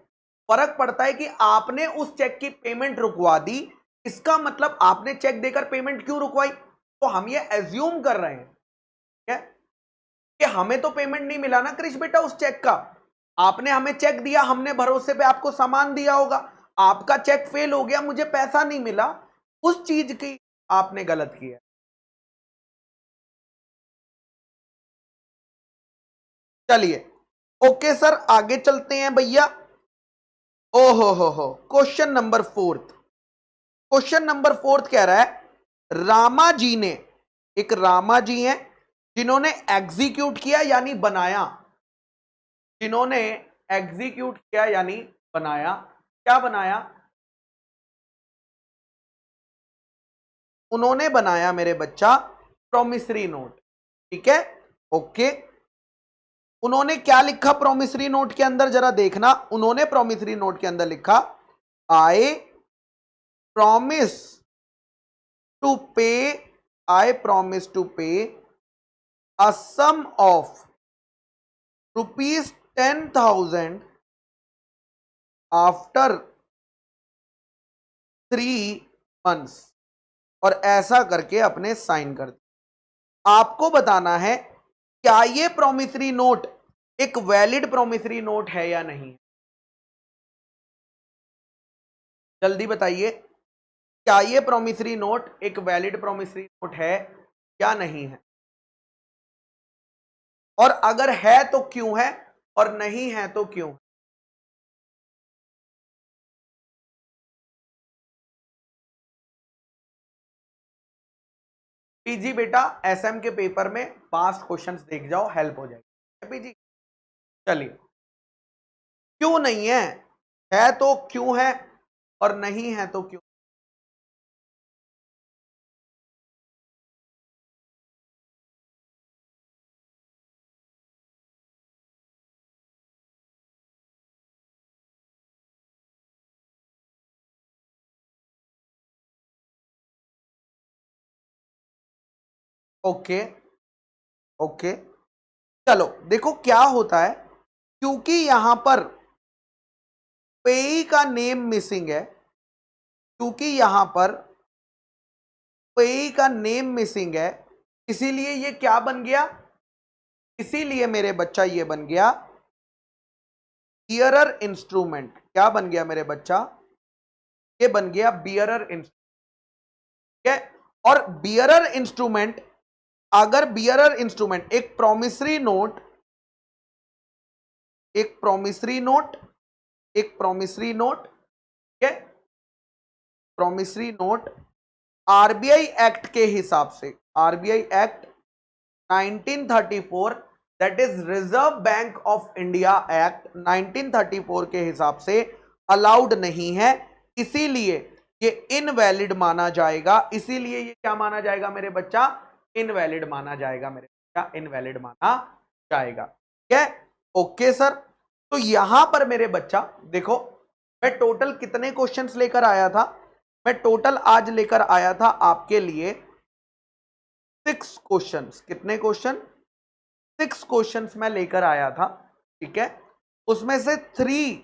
फर्क पड़ता है कि आपने उस चेक की पेमेंट रुकवा दी, इसका मतलब आपने चेक देकर पेमेंट क्यों रुकवाई? तो हम ये एज्यूम कर रहे हैं क्या कि हमें तो पेमेंट नहीं मिला ना क्रिश बेटा उस चेक का। आपने हमें चेक दिया, हमने भरोसे पे आपको सामान दिया होगा, आपका चेक फेल हो गया, मुझे पैसा नहीं मिला, उस चीज की आपने गलत किया। चलिए ओके सर, आगे चलते हैं भैया। ओहो हो, क्वेश्चन नंबर फोर्थ कह रहा है रामा जी ने, एक रामा जी हैं जिन्होंने एग्जीक्यूट किया यानी बनाया, जिन्होंने एग्जीक्यूट किया यानी बनाया। क्या बनाया? उन्होंने बनाया मेरे बच्चा प्रोमिसरी नोट। ठीक है, ओके। उन्होंने क्या लिखा प्रोमिसरी नोट के अंदर, जरा देखना। उन्होंने प्रोमिसरी नोट के अंदर लिखा, आई प्रॉमिस टू पे, आई प्रॉमिस टू पे a sum of rupees 10,000 after 3 months, और ऐसा करके अपने साइन कर दिया। आपको बताना है क्या ये प्रोमिसरी नोट एक वैलिड प्रोमिसरी नोट है या नहीं। जल्दी बताइए, क्या ये प्रोमिसरी नोट एक वैलिड प्रोमिसरी नोट है या नहीं है? और अगर है तो क्यों है, और नहीं है तो क्यों? पीजी बेटा एसएम के पेपर में पास्ट क्वेश्चंस देख जाओ, हेल्प हो जाएगी पीजी। चलिए, क्यों नहीं है तो क्यों है, और नहीं है तो क्यों? ओके ओके, चलो देखो क्या होता है। क्योंकि यहां पर पेई का नेम मिसिंग है, क्योंकि यहां पर पेई का नेम मिसिंग है, इसीलिए ये क्या बन गया? इसीलिए मेरे बच्चा ये बन गया बियरर इंस्ट्रूमेंट। क्या बन गया मेरे बच्चा? ये बन गया बियरर इंस्ट्रूमेंट। ठीक है, और बियरर इंस्ट्रूमेंट, अगर बियरर इंस्ट्रूमेंट एक प्रोमिसरी नोट, एक प्रोमिसरी नोट, एक प्रोमिसरी नोट, ठीक है, प्रोमिसरी नोट आरबीआई एक्ट के हिसाब से, RBI act 1934, that is reserve bank of India act 1934 के हिसाब से अलाउड नहीं है, इसीलिए ये इनवैलिड माना जाएगा। इसीलिए ये क्या माना जाएगा मेरे बच्चा? इनवैलिड माना जाएगा मेरे बच्चा, इनवैलिड माना जाएगा। ठीक है, ओके सर। तो यहां पर मेरे बच्चा देखो, मैं टोटल कितने क्वेश्चंस लेकर आया था? मैं टोटल आज लेकर आया था आपके लिए 6 क्वेश्चंस। कितने क्वेश्चन? 6 क्वेश्चंस मैं लेकर आया था। ठीक है, उसमें से 3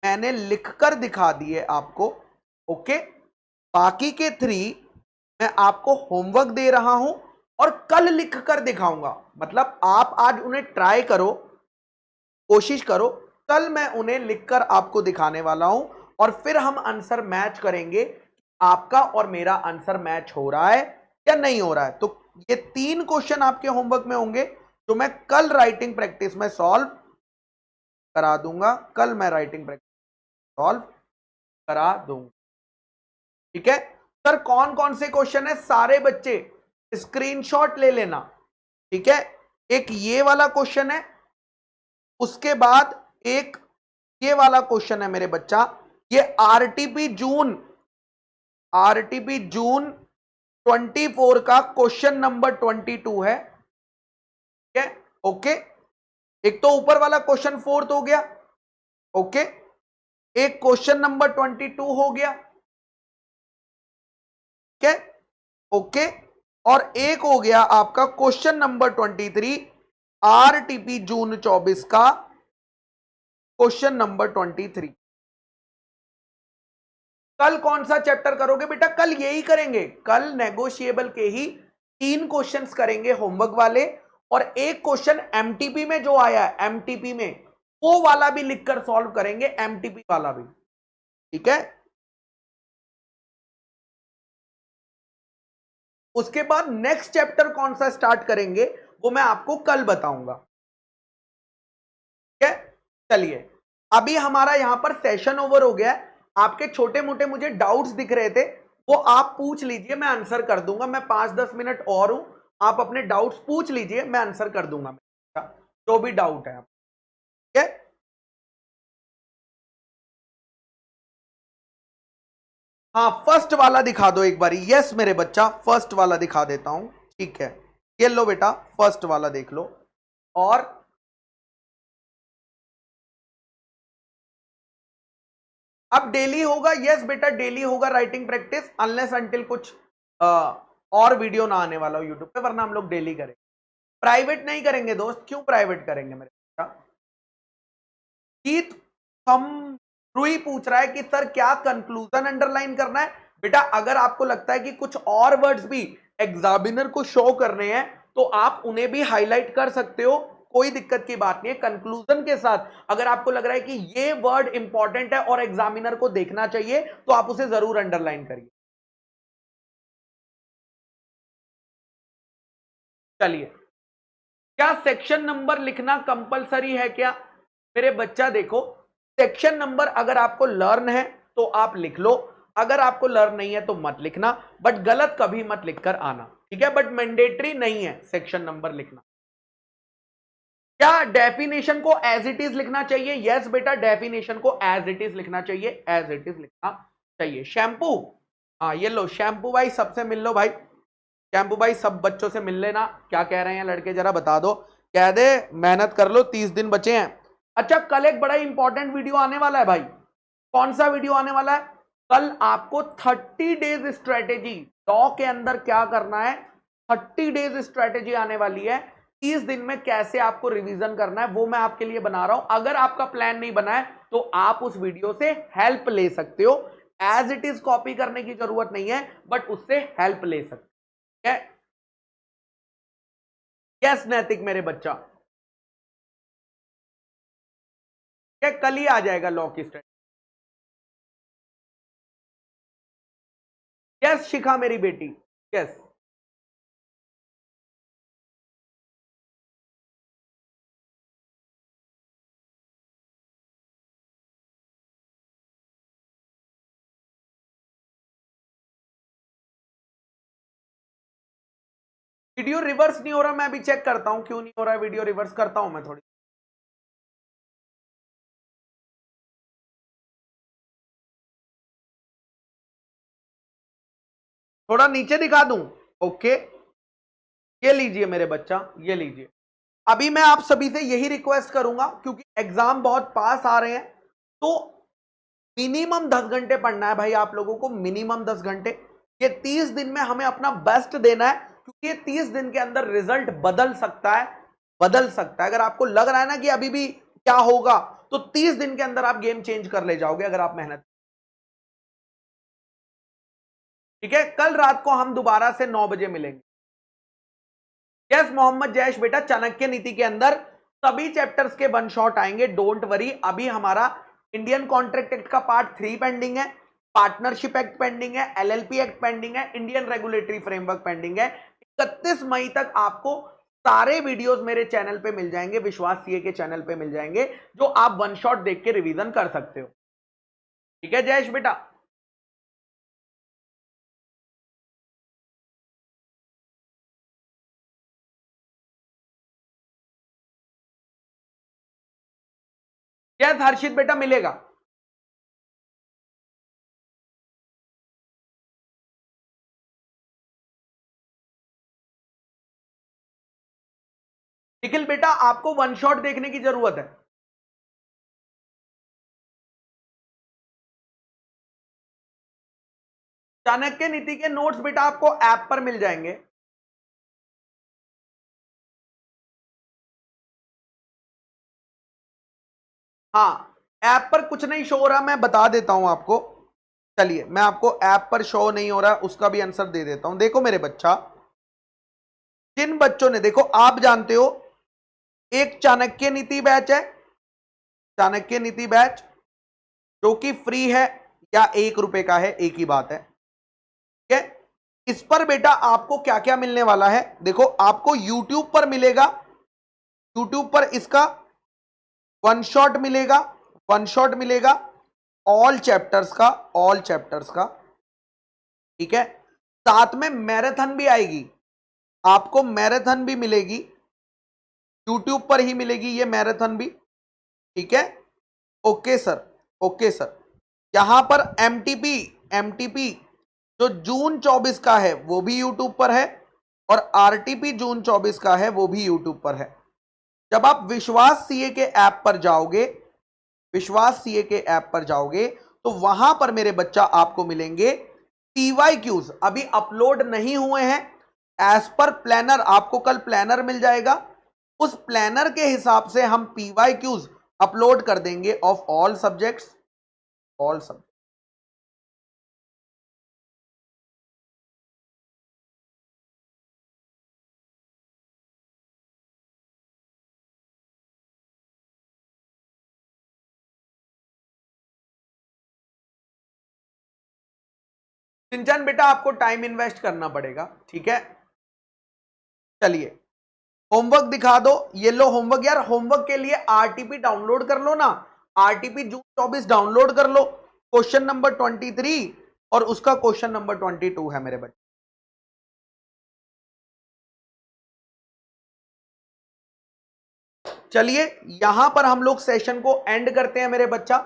मैंने लिखकर दिखा दिए आपको। ओके, बाकी के 3 मैं आपको होमवर्क दे रहा हूं और कल लिखकर दिखाऊंगा। मतलब आप आज उन्हें ट्राई करो, कोशिश करो, कल मैं उन्हें लिखकर आपको दिखाने वाला हूं, और फिर हम आंसर मैच करेंगे, आपका और मेरा आंसर मैच हो रहा है या नहीं हो रहा है। तो ये 3 क्वेश्चन आपके होमवर्क में होंगे जो मैं कल राइटिंग प्रैक्टिस में सॉल्व करा दूंगा। कल मैं राइटिंग प्रैक्टिस सॉल्व करा दूंगा। ठीक है सर, कौन कौन से क्वेश्चन है सारे बच्चे स्क्रीनशॉट ले लेना। ठीक है, एक ये वाला क्वेश्चन है, उसके बाद एक ये वाला क्वेश्चन है मेरे बच्चा, ये आरटीपी जून 24 का क्वेश्चन नंबर 22 है। ठीक है, ओके। एक तो ऊपर वाला क्वेश्चन 4 हो गया, ओके। एक क्वेश्चन नंबर 22 हो गया, ठीक है, ओके। और एक हो गया आपका क्वेश्चन नंबर 23, आरटीपी जून 24 का क्वेश्चन नंबर 23। कल कौन सा चैप्टर करोगे बेटा? कल यही करेंगे, कल नेगोशिएबल के ही 3 क्वेश्चंस करेंगे होमवर्क वाले, और एक क्वेश्चन एमटीपी में जो आया है, एमटीपी में वो वाला भी लिखकर सॉल्व करेंगे, एमटीपी वाला भी। ठीक है, उसके बाद नेक्स्ट चैप्टर कौन सा स्टार्ट करेंगे वो मैं आपको कल बताऊंगा। ठीक है, चलिए, अभी हमारा यहां पर सेशन ओवर हो गया है। आपके छोटे मोटे मुझे डाउट्स दिख रहे थे, वो आप पूछ लीजिए, मैं आंसर कर दूंगा। मैं 5-10 मिनट और हूं, आप अपने डाउट्स पूछ लीजिए, मैं आंसर कर दूंगा जो भी डाउट है। ठीक है, हाँ फर्स्ट वाला दिखा दो एक बारी। यस मेरे बच्चा फर्स्ट वाला दिखा देता हूं, ठीक है। ये लो बेटा फर्स्ट वाला देख लो। और अब डेली होगा, यस बेटा डेली होगा राइटिंग प्रैक्टिस, अनलेस अंटिल कुछ और वीडियो ना आने वाला हो यूट्यूब पे, वरना हम लोग डेली करेंगे। प्राइवेट नहीं करेंगे दोस्त। क्यों प्राइवेट करेंगे मेरे बेटा? कीत हम रूही पूछ रहा है कि सर क्या कंक्लूजन अंडरलाइन करना है? बेटा अगर आपको लगता है कि कुछ और वर्ड्स भी एग्जामिनर को शो करने हैं तो आप उन्हें भी हाईलाइट कर सकते हो, कोई दिक्कत की बात नहीं है। कंक्लूजन के साथ अगर आपको लग रहा है कि ये वर्ड इंपॉर्टेंट है और एग्जामिनर को देखना चाहिए तो आप उसे जरूर अंडरलाइन करिए। चलिए, क्या सेक्शन नंबर लिखना कंपलसरी है क्या? मेरे बच्चा देखो, सेक्शन नंबर अगर आपको लर्न है तो आप लिख लो, अगर आपको लर्न नहीं है तो मत लिखना, बट गलत कभी मत लिखकर आना, ठीक है? बट मैंडेटरी नहीं है सेक्शन नंबर लिखना। क्या डेफिनेशन को एज इट इज लिखना चाहिए? यस बेटा डेफिनेशन को एज इट इज लिखना चाहिए, एज इट इज लिखना चाहिए। शैम्पू, हाँ ये लो शैम्पू भाई, सबसे मिल लो भाई। शैम्पू भाई सब बच्चों से मिल लेना। क्या कह रहे हैं लड़के जरा बता दो। कह दे मेहनत कर लो, 30 दिन बचे हैं। अच्छा कल एक बड़ा इंपॉर्टेंट वीडियो आने वाला है भाई। कौन सा वीडियो आने वाला है? कल आपको 30 डेज स्ट्रेटेजी, लॉ के अंदर क्या करना है, 30 डेज स्ट्रेटेजी आने वाली है। 30 दिन में कैसे आपको रिवीजन करना है वो मैं आपके लिए बना रहा हूं। अगर आपका प्लान नहीं बना है तो आप उस वीडियो से हेल्प ले सकते हो। एज इट इज कॉपी करने की जरूरत नहीं है, बट उससे हेल्प ले सकते हैं। यस नैतिक मेरे बच्चा, क्या कल ही आ जाएगा लॉ की स्टडी? यस शिखा मेरी बेटी, यस। वीडियो रिवर्स नहीं हो रहा, मैं अभी चेक करता हूं क्यों नहीं हो रहा है। वीडियो रिवर्स करता हूं मैं थोड़ी। थोड़ा नीचे दिखा दूं? ओके, ये लीजिए मेरे बच्चा, ये लीजिए। अभी मैं आप सभी से यही रिक्वेस्ट करूंगा, क्योंकि एग्जाम बहुत पास आ रहे हैं, तो मिनिमम 10 घंटे पढ़ना है भाई आप लोगों को, मिनिमम 10 घंटे। ये 30 दिन में हमें अपना बेस्ट देना है, क्योंकि ये 30 दिन के अंदर रिजल्ट बदल सकता है, बदल सकता है। अगर आपको लग रहा है ना कि अभी भी क्या होगा, तो 30 दिन के अंदर आप गेम चेंज कर ले जाओगे अगर आप मेहनत। ठीक है, कल रात को हम दोबारा से 9 बजे मिलेंगे। यस मोहम्मद जैश बेटा, चाणक्य नीति के अंदर सभी चैप्टर्स के वन शॉट आएंगे, डोंट वरी। अभी हमारा इंडियन कॉन्ट्रैक्ट एक्ट का पार्ट 3 पेंडिंग है, पार्टनरशिप एक्ट पेंडिंग है, एलएलपी एक्ट पेंडिंग है, इंडियन रेगुलेटरी फ्रेमवर्क पेंडिंग है। 31 मई तक आपको सारे वीडियोस मेरे चैनल पे मिल जाएंगे, विश्वास सीए के चैनल पे मिल जाएंगे, जो आप वन शॉट देख के रिवीजन कर सकते हो। ठीक है जयेश बेटा? यस हर्षित बेटा मिलेगा। निखिल बेटा आपको वन शॉट देखने की जरूरत है। चाणक्य नीति के नोट्स बेटा आपको ऐप पर मिल जाएंगे। हाँ, ऐप पर कुछ नहीं शो हो रहा, मैं बता देता हूं आपको। चलिए मैं आपको ऐप पर शो नहीं हो रहा उसका भी आंसर दे देता हूं। देखो मेरे बच्चा, जिन बच्चों ने, देखो आप जानते हो एक चाणक्य नीति बैच है, चाणक्य नीति बैच जो कि फ्री है या 1 रुपए का है, एक ही बात है। ठीक है, इस पर बेटा आपको क्या क्या मिलने वाला है, देखो आपको YouTube पर मिलेगा, YouTube पर इसका वन शॉट मिलेगा, वन शॉट मिलेगा ऑल चैप्टर्स का, ऑल चैप्टर्स का। ठीक है, साथ में मैराथन भी आएगी, आपको मैराथन भी मिलेगी, यूट्यूब पर ही मिलेगी ये मैराथन भी। ठीक है, ओके सर, ओके सर। यहां पर एमटीपी, एमटीपी जो जून 24 का है वो भी यूट्यूब पर है और आरटीपी जून 24 का है वो भी यूट्यूब पर है। जब आप विश्वास सीए के ऐप पर जाओगे, विश्वास सीए के ऐप पर जाओगे तो वहां पर मेरे बच्चा आपको मिलेंगे पीवाईक्यूज, अभी अपलोड नहीं हुए हैं। एज पर प्लानर आपको कल प्लानर मिल जाएगा, उस प्लानर के हिसाब से हम पीवाईक्यूज अपलोड कर देंगे of all subjects, all subject. Sinchan बेटा आपको टाइम इन्वेस्ट करना पड़ेगा, ठीक है। चलिए होमवर्क दिखा दो, ये लो होमवर्क। यार होमवर्क के लिए आरटीपी डाउनलोड कर लो ना, आरटीपी जून 24 डाउनलोड कर लो। क्वेश्चन नंबर 23 और उसका क्वेश्चन नंबर 22 है मेरे बच्चे। चलिए यहां पर हम लोग सेशन को एंड करते हैं मेरे बच्चा।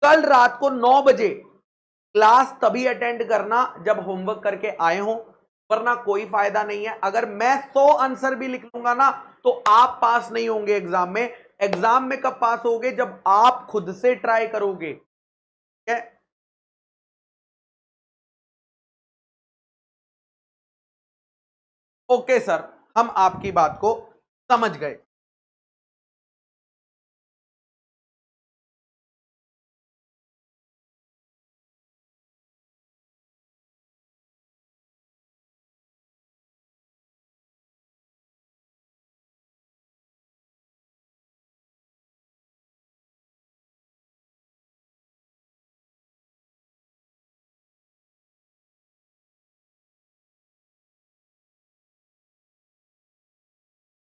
कल रात को 9 बजे क्लास तभी अटेंड करना जब होमवर्क करके आए हो, वरना कोई फायदा नहीं है। अगर मैं 100 आंसर भी लिख लूंगा ना तो आप पास नहीं होंगे एग्जाम में। एग्जाम में कब पास होगे? जब आप खुद से ट्राई करोगे, ठीक है। ओके सर, हम आपकी बात को समझ गए।